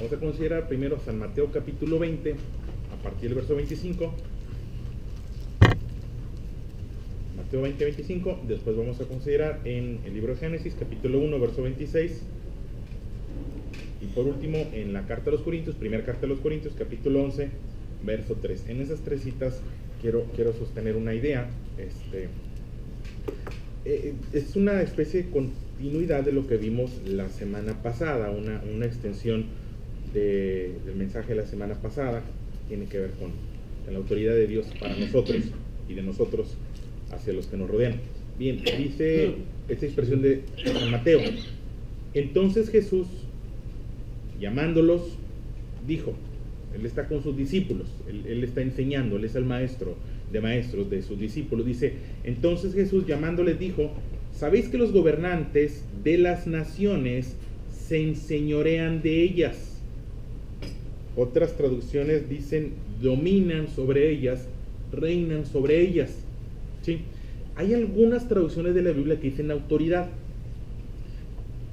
Vamos a considerar primero San Mateo capítulo 20, a partir del verso 25. Mateo 20, 25. Después vamos a considerar en el libro de Génesis, capítulo 1, verso 26. Y por último, en la carta a los Corintios, primera carta a los Corintios, capítulo 11, verso 3. En esas tres citas quiero sostener una idea. Es una especie de continuidad de lo que vimos la semana pasada, una extensión del mensaje de la semana pasada, que tiene que ver con la autoridad de Dios para nosotros y de nosotros hacia los que nos rodean. Bien, dice esta expresión de San Mateo: entonces Jesús, llamándolos, dijo, él está con sus discípulos, él está enseñando, él es el maestro de maestros de sus discípulos. Dice, entonces Jesús llamándoles dijo, ¿sabéis que los gobernantes de las naciones se enseñorean de ellas? Otras traducciones dicen, dominan sobre ellas, reinan sobre ellas. ¿Sí? Hay algunas traducciones de la Biblia que dicen autoridad,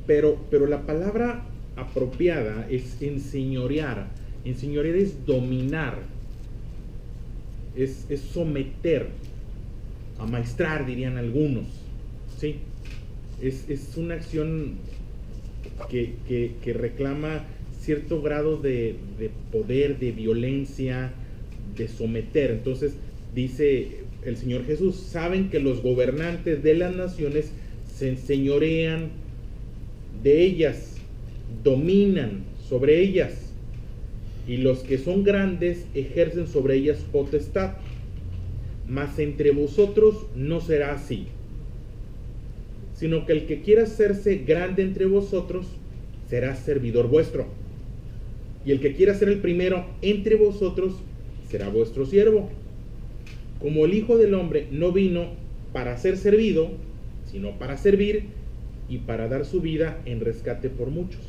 pero la palabra apropiada es enseñorear. Enseñorear es dominar, es someter, amaestrar, dirían algunos. ¿Sí? Es una acción que reclama cierto grado de poder, de violencia, de someter. Entonces dice el Señor Jesús, saben que los gobernantes de las naciones se enseñorean de ellas, dominan sobre ellas, y los que son grandes ejercen sobre ellas potestad, mas entre vosotros no será así, sino que el que quiera hacerse grande entre vosotros será servidor vuestro, y el que quiera ser el primero entre vosotros será vuestro siervo. Como el Hijo del Hombre no vino para ser servido, sino para servir y para dar su vida en rescate por muchos.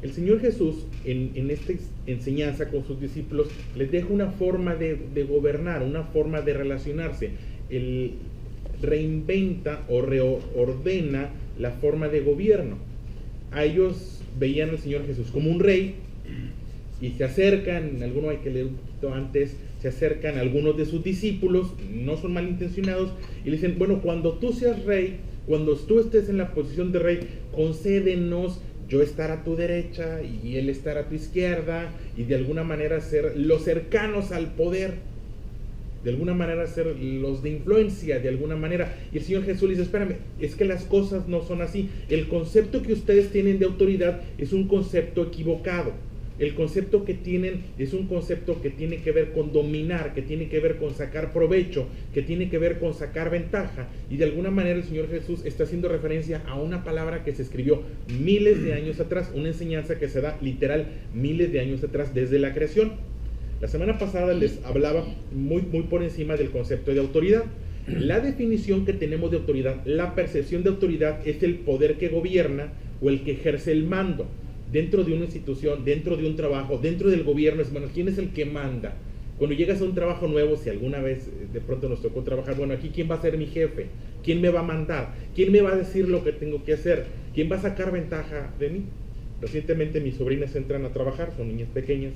El Señor Jesús, en esta enseñanza con sus discípulos, les deja una forma de gobernar, una forma de relacionarse. Él reinventa o reordena la forma de gobierno. A ellos veían al Señor Jesús como un rey, y se acercan, alguno hay que leer un poquito antes, se acercan algunos de sus discípulos, no son malintencionados, y le dicen, bueno, cuando tú seas rey, cuando tú estés en la posición de rey, concédenos yo estar a tu derecha y él estar a tu izquierda, y de alguna manera ser los cercanos al poder, de alguna manera ser los de influencia, de alguna manera. Y el Señor Jesús dice, espérame, es que las cosas no son así. El concepto que ustedes tienen de autoridad es un concepto equivocado. El concepto que tienen es un concepto que tiene que ver con dominar, que tiene que ver con sacar provecho, que tiene que ver con sacar ventaja. Y de alguna manera el Señor Jesús está haciendo referencia a una palabra que se escribió miles de años atrás, una enseñanza que se da literal miles de años atrás, desde la creación. La semana pasada les hablaba muy por encima del concepto de autoridad. La definición que tenemos de autoridad, la percepción de autoridad es el poder que gobierna o el que ejerce el mando. Dentro de una institución, dentro de un trabajo, dentro del gobierno, es, bueno, ¿quién es el que manda? Cuando llegas a un trabajo nuevo, si alguna vez de pronto nos tocó trabajar, bueno, aquí ¿quién va a ser mi jefe? ¿Quién me va a mandar? ¿Quién me va a decir lo que tengo que hacer? ¿Quién va a sacar ventaja de mí? Recientemente mis sobrinas entran a trabajar, son niñas pequeñas,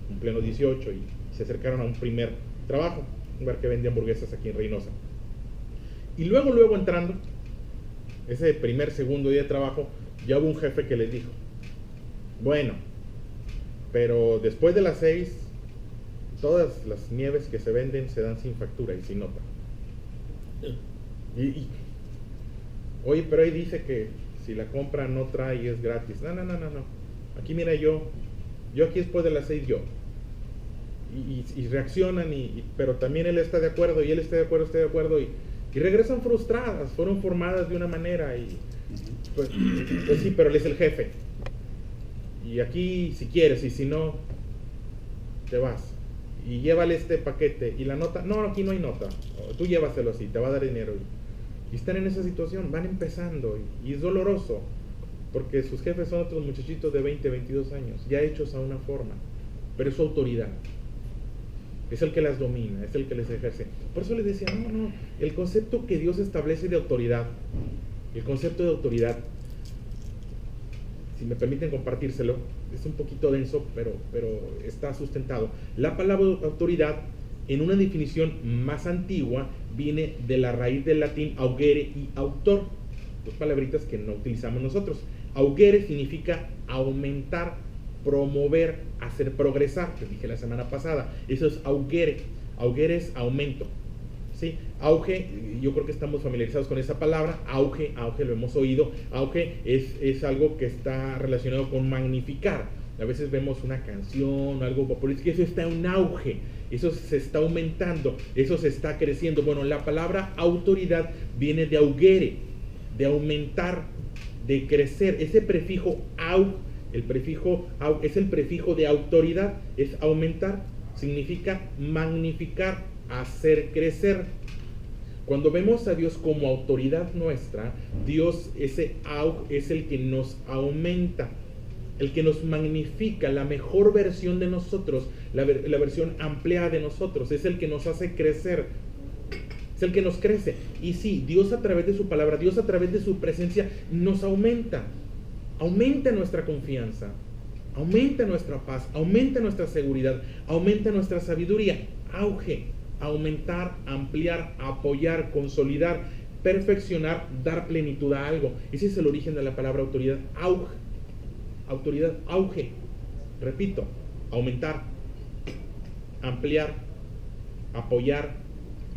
en pleno 18, y se acercaron a un primer trabajo, un lugar que vende hamburguesas aquí en Reynosa. Y luego entrando, ese primer, segundo día de trabajo, ya hubo un jefe que les dijo, bueno, pero después de las 6, todas las nieves que se venden se dan sin factura y sin nota. Oye, pero ahí dice que si la compra no trae es gratis. No. Aquí mira, yo aquí después de las 6 yo. Y reaccionan, pero también él está de acuerdo, y él está de acuerdo, y regresan frustradas, fueron formadas de una manera, y pues sí, pero él es el jefe. Y aquí si quieres, y si no, te vas. Y llévale este paquete. Y la nota, no, aquí no hay nota. Tú llévaselo así, te va a dar dinero. Y están en esa situación, van empezando. Y es doloroso, porque sus jefes son otros muchachitos de 20, 22 años, ya hechos a una forma. Pero es su autoridad. Es el que las domina, es el que les ejerce. Por eso les decía, no, el concepto que Dios establece de autoridad, el concepto de autoridad, si me permiten compartírselo, es un poquito denso, pero está sustentado. La palabra autoridad, en una definición más antigua, viene de la raíz del latín augere y autor, dos palabritas que no utilizamos nosotros. Augere significa aumentar, promover, hacer progresar, que dije la semana pasada. Eso es augere. Augere es aumento, ¿sí? Auge, yo creo que estamos familiarizados con esa palabra. Auge lo hemos oído. Auge es algo que está relacionado con magnificar. A veces vemos una canción, algo populista, eso está en auge, eso se está aumentando, eso se está creciendo. Bueno, la palabra autoridad viene de augere, de aumentar, de crecer. Ese prefijo aug, el prefijo aug es el prefijo de autoridad, es aumentar, significa magnificar, hacer crecer. Cuando vemos a Dios como autoridad nuestra, Dios, ese aug, es el que nos aumenta, el que nos magnifica, la mejor versión de nosotros, la versión ampliada de nosotros, es el que nos hace crecer, es el que nos crece. Y sí, Dios a través de su palabra, Dios a través de su presencia nos aumenta nuestra confianza, aumenta nuestra paz, aumenta nuestra seguridad, aumenta nuestra sabiduría. Auge, aumentar, ampliar, apoyar, consolidar, perfeccionar, dar plenitud a algo. Ese es el origen de la palabra autoridad. Autoridad, auge, repito, aumentar, ampliar, apoyar,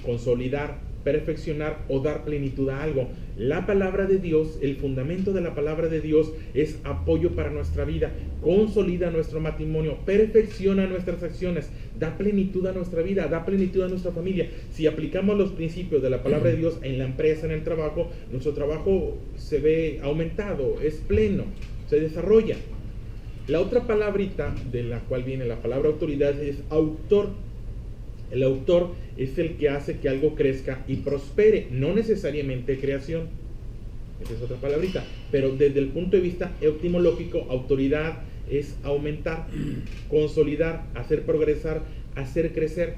consolidar, perfeccionar o dar plenitud a algo. La palabra de Dios, el fundamento de la palabra de Dios es apoyo para nuestra vida, consolida nuestro matrimonio, perfecciona nuestras acciones, da plenitud a nuestra vida, da plenitud a nuestra familia. Si aplicamos los principios de la palabra de Dios en la empresa, en el trabajo, nuestro trabajo se ve aumentado, es pleno, se desarrolla. La otra palabrita de la cual viene la palabra autoridad es autor. El autor es el que hace que algo crezca y prospere, no necesariamente creación. Esa es otra palabrita. Pero desde el punto de vista etimológico, autoridad es aumentar, consolidar, hacer progresar, hacer crecer.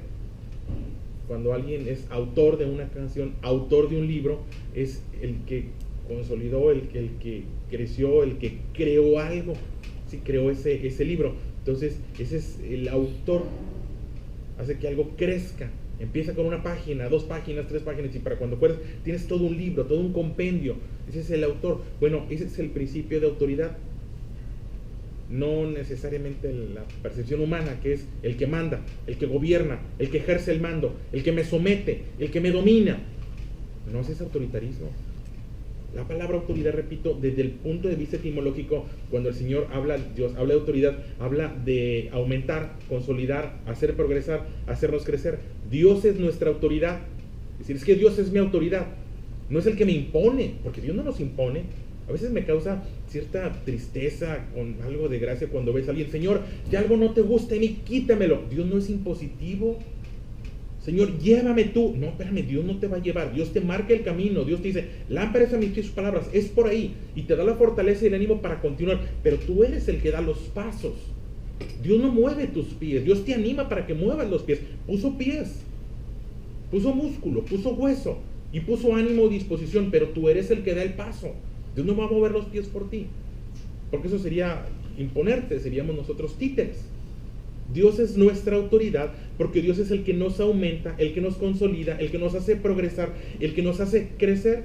Cuando alguien es autor de una canción, autor de un libro, es el que consolidó, el que creció, el que creó algo. Sí, creó ese libro. Entonces, ese es el autor. Hace que algo crezca. Empieza con una página, 2 páginas, 3 páginas, y para cuando puedas tienes todo un libro, todo un compendio. Ese es el autor. Bueno, ese es el principio de autoridad. No necesariamente la percepción humana, que es el que manda, el que gobierna, el que ejerce el mando, el que me somete, el que me domina. No, ese es autoritarismo. La palabra autoridad, repito, desde el punto de vista etimológico, cuando el Señor habla, Dios habla de autoridad, habla de aumentar, consolidar, hacer progresar, hacernos crecer. Dios es nuestra autoridad. Es decir, es que Dios es mi autoridad. No es el que me impone, porque Dios no nos impone. A veces me causa cierta tristeza con algo de gracia cuando ves a alguien, Señor, si algo no te gusta en mí, quítamelo. Dios no es impositivo. Señor, llévame tú. No, espérame, Dios no te va a llevar. Dios te marca el camino. Dios te dice, lámpara es a mis pies sus palabras, es por ahí. Y te da la fortaleza y el ánimo para continuar. Pero tú eres el que da los pasos. Dios no mueve tus pies. Dios te anima para que muevas los pies. Puso pies, puso músculo, puso hueso y puso ánimo y disposición. Pero tú eres el que da el paso. Dios no va a mover los pies por ti. Porque eso sería imponerte. Seríamos nosotros títeres. Dios es nuestra autoridad porque Dios es el que nos aumenta, el que nos consolida, el que nos hace progresar, el que nos hace crecer.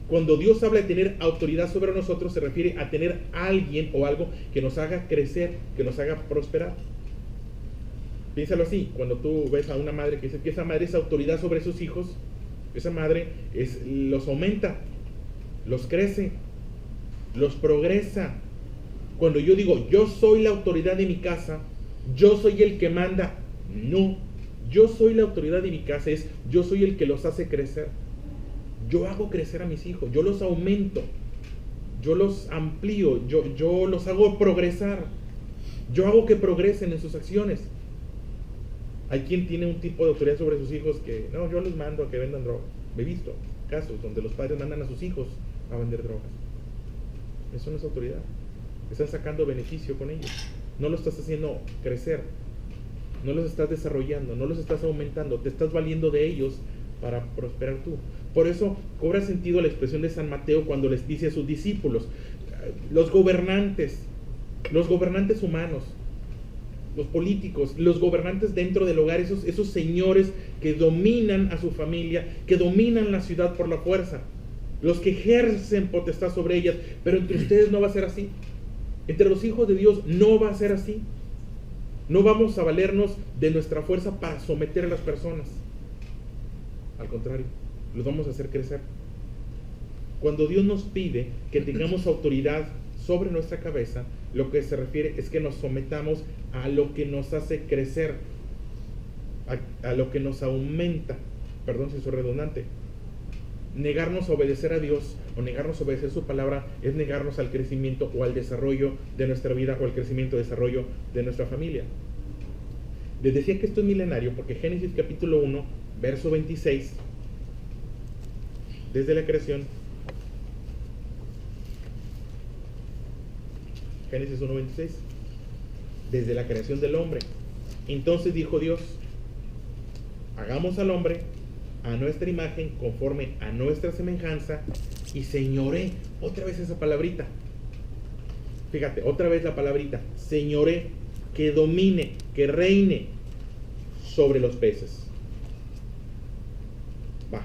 Cuando Dios habla de tener autoridad sobre nosotros, se refiere a tener a alguien o algo que nos haga crecer, que nos haga prosperar. Piénsalo así, cuando tú ves a una madre que dice que esa madre es autoridad sobre sus hijos, esa madre los aumenta, los crece, los progresa. Cuando yo digo, yo soy la autoridad de mi casa, yo soy el que manda, no, yo soy la autoridad de mi casa, yo soy el que los hace crecer. Yo hago crecer a mis hijos, yo los aumento, yo los amplío, yo los hago progresar, yo hago que progresen en sus acciones. Hay quien tiene un tipo de autoridad sobre sus hijos que, no, yo les mando a que vendan drogas. He visto casos donde los padres mandan a sus hijos a vender drogas. Eso no es autoridad. Están sacando beneficio con ellos. No los estás haciendo crecer, no los estás desarrollando, no los estás aumentando, te estás valiendo de ellos para prosperar tú. Por eso cobra sentido la expresión de San Mateo cuando les dice a sus discípulos, los gobernantes, Los gobernantes humanos, los políticos, los gobernantes dentro del hogar, esos señores que dominan a su familia, que dominan la ciudad por la fuerza, los que ejercen potestad sobre ellas. Pero entre ustedes no va a ser así. Entre los hijos de Dios no va a ser así. No vamos a valernos de nuestra fuerza para someter a las personas. Al contrario, los vamos a hacer crecer. Cuando Dios nos pide que tengamos autoridad sobre nuestra cabeza, lo que se refiere es que nos sometamos a lo que nos hace crecer, a lo que nos aumenta. Perdón si soy redundante. Negarnos a obedecer a Dios o negarnos a obedecer su palabra es negarnos al crecimiento o al desarrollo de nuestra vida o al crecimiento y desarrollo de nuestra familia. Les decía que esto es milenario porque Génesis capítulo 1, verso 26, desde la creación, Génesis 1:26, desde la creación del hombre. Entonces dijo Dios: hagamos al hombre a nuestra imagen, conforme a nuestra semejanza, y señoré. Otra vez esa palabrita. Fíjate, otra vez la palabrita. Señoré, que domine, que reine sobre los peces. Va.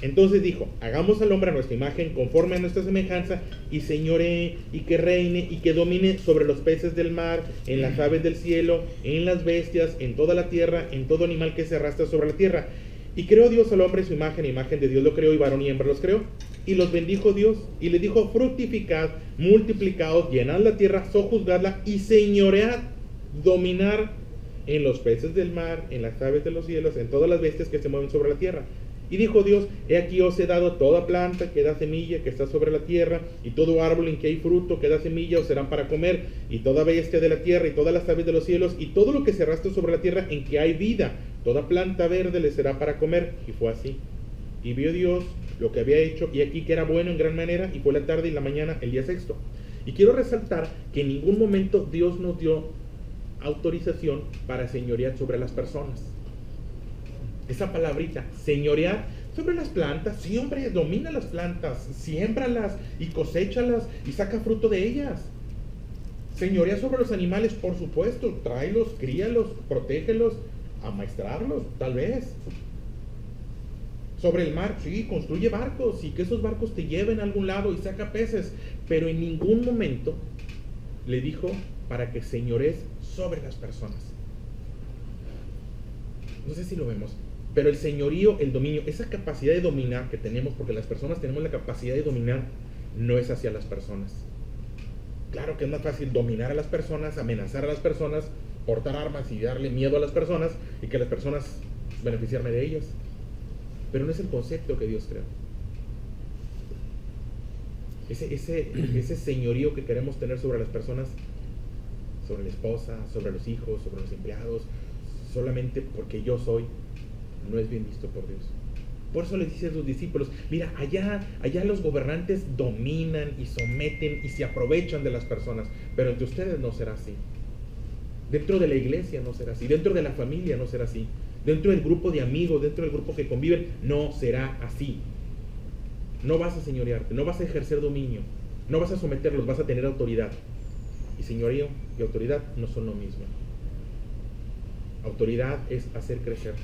Entonces dijo: hagamos al hombre a nuestra imagen, conforme a nuestra semejanza, y señoré, y que reine, y que domine sobre los peces del mar, en las aves del cielo, en las bestias, en toda la tierra, en todo animal que se arrastra sobre la tierra. Y creó Dios al hombre, su imagen de Dios lo creó, y varón y hembra los creó. Y los bendijo Dios, y les dijo: fructificad, multiplicaos, llenad la tierra, sojuzgadla, y señoread, dominar en los peces del mar, en las aves de los cielos, en todas las bestias que se mueven sobre la tierra. Y dijo Dios: he aquí os he dado toda planta que da semilla, que está sobre la tierra, y todo árbol en que hay fruto que da semilla os serán para comer, y toda bestia de la tierra, y todas las aves de los cielos, y todo lo que se arrastra sobre la tierra en que hay vida, toda planta verde le será para comer. Y fue así. Y vio Dios lo que había hecho, y aquí que era bueno en gran manera, y fue la tarde y la mañana el día sexto. Y quiero resaltar que en ningún momento Dios nos dio autorización para señorear sobre las personas. Esa palabrita, señorear sobre las plantas, sí, hombre, domina las plantas, siémbralas y coséchalas y saca fruto de ellas. Señorea sobre los animales, por supuesto, tráelos, críalos, protégelos, amaestrarlos, tal vez. Sobre el mar, sí, construye barcos y que esos barcos te lleven a algún lado y saca peces, pero en ningún momento le dijo para que señorees sobre las personas. No sé si lo vemos, pero el señorío, el dominio, esa capacidad de dominar que tenemos, porque las personas tenemos la capacidad de dominar, no es hacia las personas. Claro que es más fácil dominar a las personas, amenazar a las personas, portar armas y darle miedo a las personas, y que las personas beneficiarme de ellas. Pero no es el concepto que Dios creó. Ese señorío que queremos tener sobre las personas, sobre la esposa, sobre los hijos, sobre los empleados, solamente porque yo soy, no es bien visto por Dios. Por eso les dice a sus discípulos: mira, allá los gobernantes dominan y someten y se aprovechan de las personas, pero entre ustedes no será así. Dentro de la iglesia no será así, dentro de la familia no será así, dentro del grupo de amigos, dentro del grupo que conviven, no será así. No vas a señorearte, no vas a ejercer dominio, no vas a someterlos, vas a tener autoridad. Y señorío y autoridad no son lo mismo. Autoridad es hacer crecer.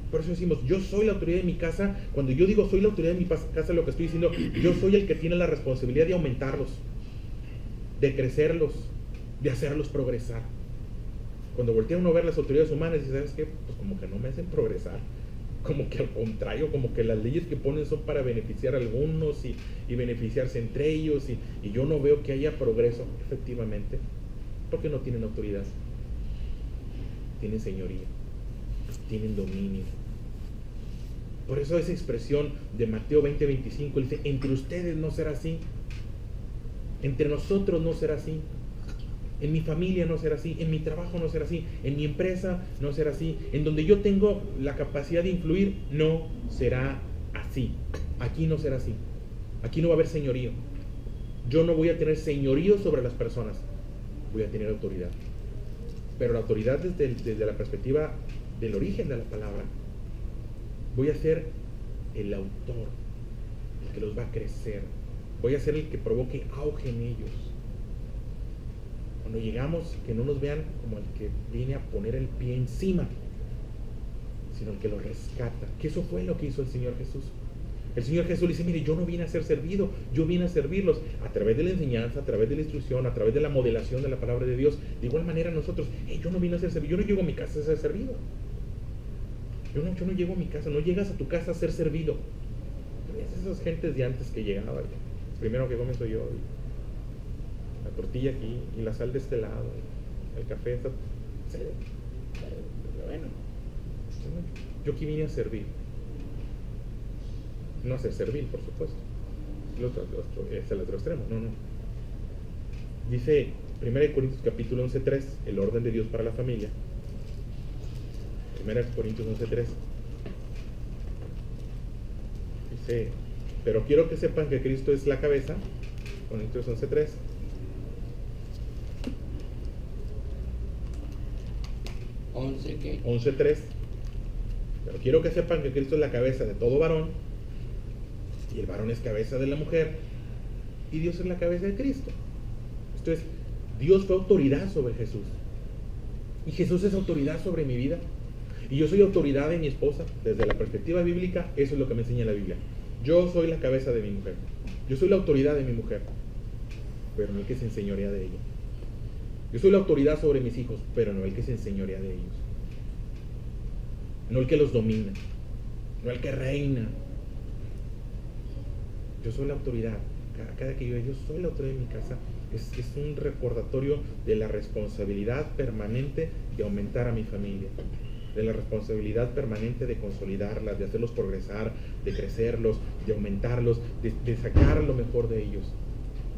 Por eso decimos: yo soy la autoridad de mi casa. Cuando yo digo soy la autoridad de mi casa, lo que estoy diciendo, yo soy el que tiene la responsabilidad de aumentarlos, de crecerlos, de hacerlos progresar. Cuando voltea uno a ver las autoridades humanas y ¿sabes qué? Pues como que no me hacen progresar, como que al contrario, como que las leyes que ponen son para beneficiar a algunos y beneficiarse entre ellos, y yo no veo que haya progreso. Efectivamente, porque no tienen autoridad, tienen señoría, tienen dominio. Por eso esa expresión de Mateo 20:25 dice: entre ustedes no será así, entre nosotros no será así, en mi familia no será así, en mi trabajo no será así, en mi empresa no será así, en donde yo tengo la capacidad de influir no será así. Aquí no será así, aquí no va a haber señorío. Yo no voy a tener señorío sobre las personas, voy a tener autoridad, pero la autoridad desde la perspectiva del origen de la palabra. Voy a ser el autor, el que los va a crecer, voy a ser el que provoque auge en ellos. Cuando llegamos, que no nos vean como el que viene a poner el pie encima, sino el que lo rescata. Que eso fue lo que hizo el Señor Jesús. El Señor Jesús le dice, mire, yo no vine a ser servido, yo vine a servirlos a través de la enseñanza, a través de la instrucción, a través de la modelación de la palabra de Dios. De igual manera nosotros, yo no vine a ser servido, yo no llego a mi casa a ser servido. Yo no llego a mi casa, no llegas a tu casa a ser servido. Es esas gentes de antes que llegaban, primero que comen soy yo, la tortilla aquí, y la sal de este lado, el café está... Bueno, yo aquí vine a servir. No a ser servil, por supuesto. Es el otro extremo, no. Dice 1 Corintios capítulo 11:3, el orden de Dios para la familia. 1 Corintios 11:3. Dice, pero quiero que sepan que Cristo es la cabeza. Corintios 11:3. 11:3. Pero quiero que sepan que Cristo es la cabeza de todo varón, y el varón es cabeza de la mujer, y Dios es la cabeza de Cristo. Entonces, Dios fue autoridad sobre Jesús, y Jesús es autoridad sobre mi vida, y yo soy autoridad de mi esposa. Desde la perspectiva bíblica, eso es lo que me enseña la Biblia. Yo soy la cabeza de mi mujer, yo soy la autoridad de mi mujer, pero no el que se enseñorea de ella. Yo soy la autoridad sobre mis hijos, pero no el que se enseñorea de ellos, no el que los domina, no el que reina. Yo soy la autoridad. Cada que yo soy la autoridad de mi casa, es un recordatorio de la responsabilidad permanente de aumentar a mi familia, de la responsabilidad permanente de consolidarlas, de hacerlos progresar, de crecerlos, de aumentarlos, de sacar lo mejor de ellos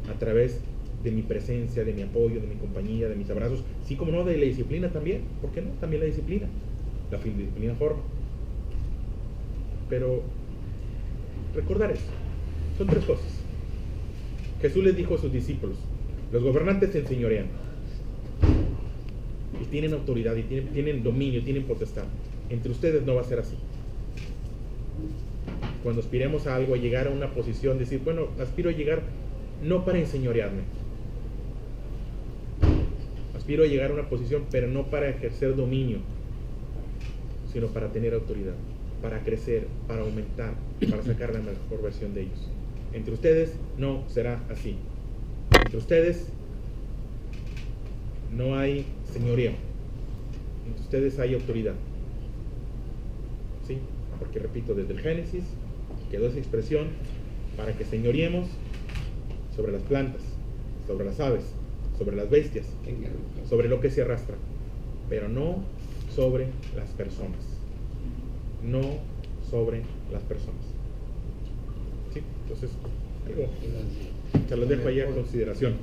a través de mi presencia, de mi apoyo, de mi compañía, de mis abrazos, sí, como no, de la disciplina también. ¿Por qué no? También la disciplina forma. Pero recordar eso. Son tres cosas. Jesús les dijo a sus discípulos, los gobernantes se enseñorean y tienen autoridad, y tienen dominio, tienen potestad. Entre ustedes no va a ser así. Cuando aspiremos a algo, a llegar a una posición, decir, bueno, aspiro a llegar no para enseñorearme, aspiro a llegar a una posición, pero no para ejercer dominio, sino para tener autoridad, para crecer, para aumentar, para sacar la mejor versión de ellos. Entre ustedes no será así. Entre ustedes no hay señorío. Entre ustedes hay autoridad. ¿Sí? Porque repito, desde el Génesis quedó esa expresión para que señoreemos sobre las plantas, sobre las aves, sobre las bestias, sobre lo que se arrastra, pero no sobre las personas. No sobre las personas. ¿Sí? Entonces, se los dejo ahí a consideración.